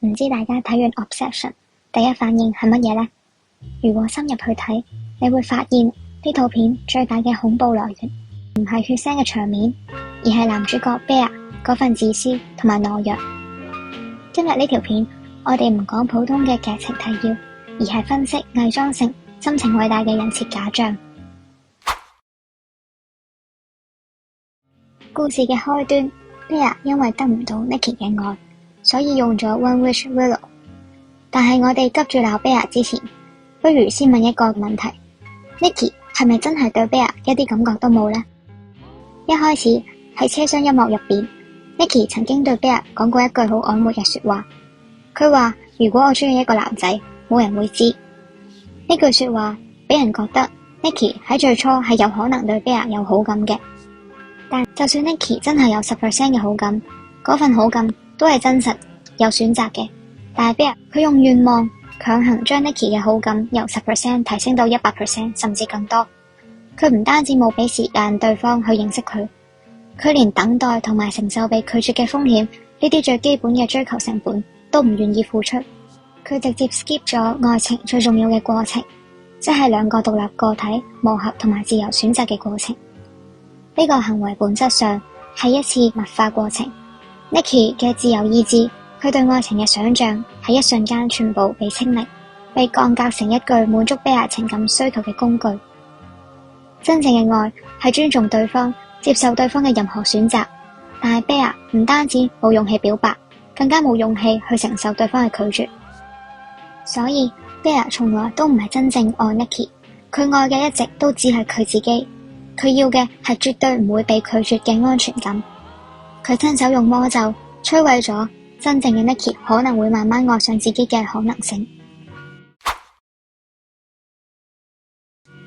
唔知大家睇完 Obsession 第一反應係乜嘢呢？如果深入去睇，你會發現呢套片最大嘅恐怖來源唔係血腥嘅場面，而係男主角 Bear 嗰份自私同埋懦弱。今日呢條片，我哋唔講普通嘅劇情提要，而係分析偽裝成深情偉大嘅人設假象。故事嘅開端， Bear 因為得唔到 Nikki 嘅愛，所以用咗 One Wish Willow。但係我哋急住鬧 Bear 之前，不如先問一個問題， Nikki 係咪真係對 Bear 一啲感覺都冇呢？一開始喺車廂音樂入邊， Nikki 曾經對 Bear 講過一句好曖昧嘅說話，佢話如果我中意一個男仔，冇人會知。呢句說話俾人覺得 Nikki 喺最初係有可能對 Bear 有好感嘅，但就算 Nikki 真係有10% 嘅好感，嗰份好感都係真實有選擇嘅。但係 Bear 佢用願望強行將 Nikki 嘅好感由10% 提升到100%甚至更多。佢唔單止冇俾時間對方去認識佢，佢連等待同埋承受被拒絕嘅風險呢啲最基本嘅追求成本都唔願意付出。佢直接 skip 咗愛情最重要嘅過程，即係兩個獨立個體磨合同埋自由選擇嘅過程。呢個行為本質上係一次物化過程。Nikki 嘅自由意志，佢對愛情嘅想象喺一瞬間全部被清零，被降格成一具滿足 Bear 情感需求嘅工具。真正嘅愛係尊重對方，接受對方嘅任何選擇，但係 Bear 唔單止冇勇氣表白，更加冇勇氣去承受對方嘅拒絕。所以 Bear 從來都唔係真正愛 Nikki， 佢愛嘅一直都只係佢自己，佢要嘅係絕對唔會被拒絕嘅安全感。佢親手用魔咒摧毀咗真正嘅 Nikki 可能會慢慢愛上自己嘅可能性。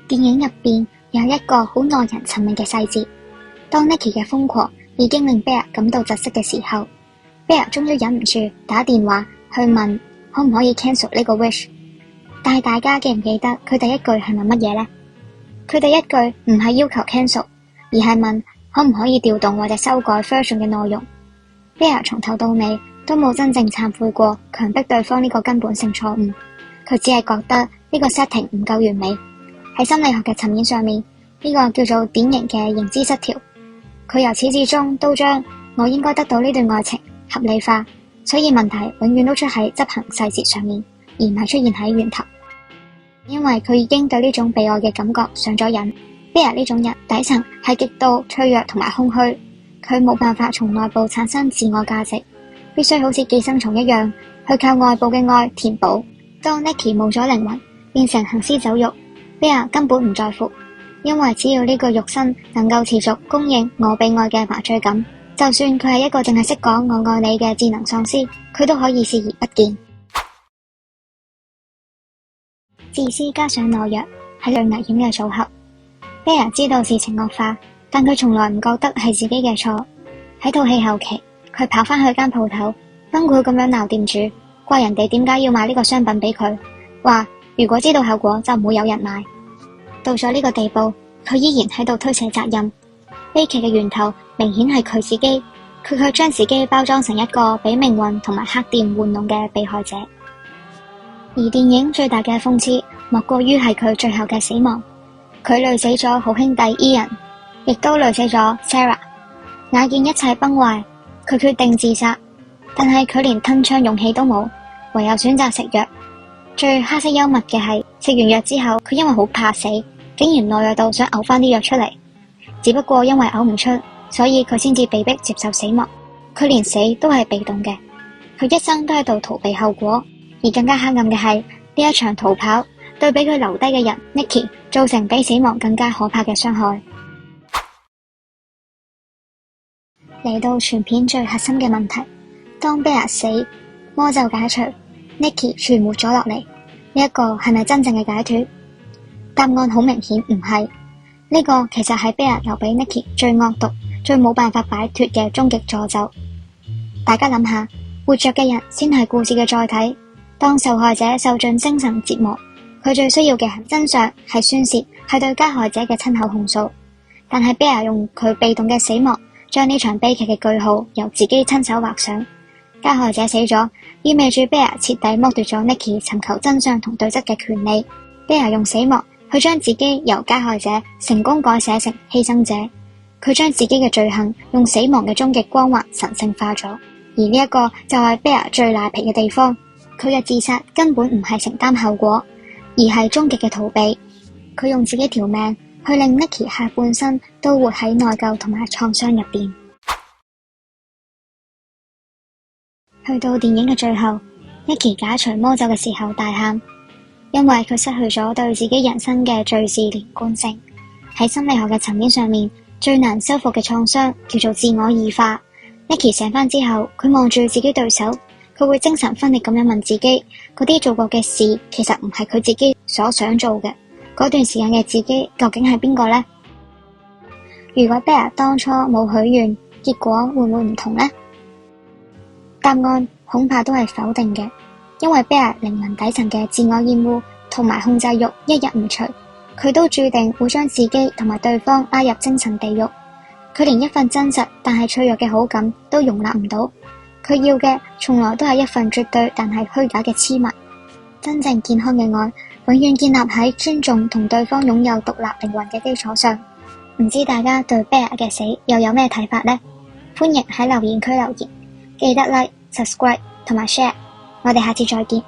電影入邊有一個好耐人尋味嘅細節，當 Nikki 嘅瘋狂已經令 Bear 感到窒息嘅時候， Bear 終於忍唔住打電話去問可唔可以 cancel 呢個 wish。 但係大家記唔記得佢第一句係問乜嘢呢？佢第一句唔係要求 cancel， 而係問可唔可以調動或者修改 version 嘅內容。 Bear 從頭到尾都冇真正懺悔過強迫對方呢個根本性錯誤，佢只係覺得呢個 setting 唔夠完美。喺心理學嘅層面上面，呢個叫做典型嘅認知失調。佢由始至終都將我應該得到呢段愛情合理化，所以問題永遠都出喺執行細節上面，而唔係出現喺源頭。因為佢已經對呢種被愛嘅感覺上咗癮。Bear 呢種人底層係極度脆弱同埋空虛，佢冇辦法從內部產生自我價值，必須好似寄生蟲一樣去靠外部嘅愛填補。當 Nikki 冇咗靈魂，變成行屍走肉， Bear 根本唔在乎，因為只要呢個肉身能夠持續供應我被愛嘅麻醉感，就算佢係一個淨係識講我愛你嘅智能喪屍，佢都可以視而不見。自私加上懦弱係最危險嘅組合。 Bear 知道事情惡化，但佢從來唔覺得係自己嘅錯。喺套戲後期，佢跑返去間鋪頭，崩潰咁樣鬧店主，怪人哋點解要買呢個商品俾佢，話如果知道後果就唔會有人買。到咗呢個地步，佢依然喺度推卸責任。悲劇嘅源頭明顯係佢自己，佢卻將自己包裝成一個俾命運同埋黑店玩弄嘅被害者。而電影最大嘅諷刺莫過於係佢最後嘅死亡。佢累死咗好兄弟 Ian， 亦都累死咗 Sarah。 眼見一切崩壞，佢決定自殺，但係佢連吞槍勇氣都冇，唯有選擇食藥。最黑色幽默嘅係，食完藥之後，佢因為好怕死，竟然懦弱到想嘔翻啲藥出嚟。只不過因為嘔唔出，所以佢先至被迫接受死亡。佢連死都係被動嘅，佢一生都喺度逃避後果。而更加黑暗嘅係，呢一場逃跑對俾佢留低嘅人 Nikki 造成比死亡更加可怕嘅傷害。嚟到全片最核心嘅問題，當 Bear 死，魔咒解除， Nikki 存活咗落嚟，呢一個係咪真正嘅解脫？答案好明顯唔係。呢個其實係 Bear 留俾 Nikki 最惡毒、最冇辦法擺脫嘅終極詛咒。大家諗下，活着嘅人先係故事嘅載體，當受害者受盡精神折磨，佢最需要嘅係真相，係宣洩，係對加害者嘅親口控訴。但係 Bear 用佢被動嘅死亡，將呢場悲劇嘅句號由自己親手畫上。加害者死咗，意味住 Bear 徹底剝奪咗 Nikki 尋求真相同對質嘅權利。Bear 用死亡去將自己由加害者成功改寫成犧牲者，佢將自己嘅罪行用死亡嘅終極光環神聖化咗。而呢一個就係 Bear 最賴皮嘅地方，佢嘅自殺根本唔係承擔後果，而係終極嘅逃避。佢用自己條命去令 Nikki 下半生都活喺內疚同埋創傷入邊。去到電影嘅最後， Nikki 解除魔咒嘅時候大喊，因為佢失去咗對自己人生嘅敘事連貫性。喺心理學嘅層面上面，最難修復嘅創傷叫做自我異化。Nikki 醒返之後，佢望住自己對手，佢會精神分裂咁樣問自己，嗰啲做過嘅事其實唔係佢自己所想做嘅，嗰段時間嘅自己究竟係邊個呢？如果 Bear 當初冇許願，結果會唔會唔同呢？答案恐怕都係否定嘅，因為 Bear 靈魂底層嘅自我厭惡同埋控制欲一日唔除，佢都注定會將自己同埋對方拉入精神地獄。佢連一份真實但係脆弱嘅好感都容納唔到，佢要嘅從來都係一份絕對但係虛假嘅癡迷。真正健康嘅愛永遠建立喺尊重同對方擁有獨立靈魂嘅基礎上。唔知大家對 Bear 嘅死又有咩睇法呢？歡迎喺留言區留言，記得 like、subscribe 同埋 share。我哋下次再見。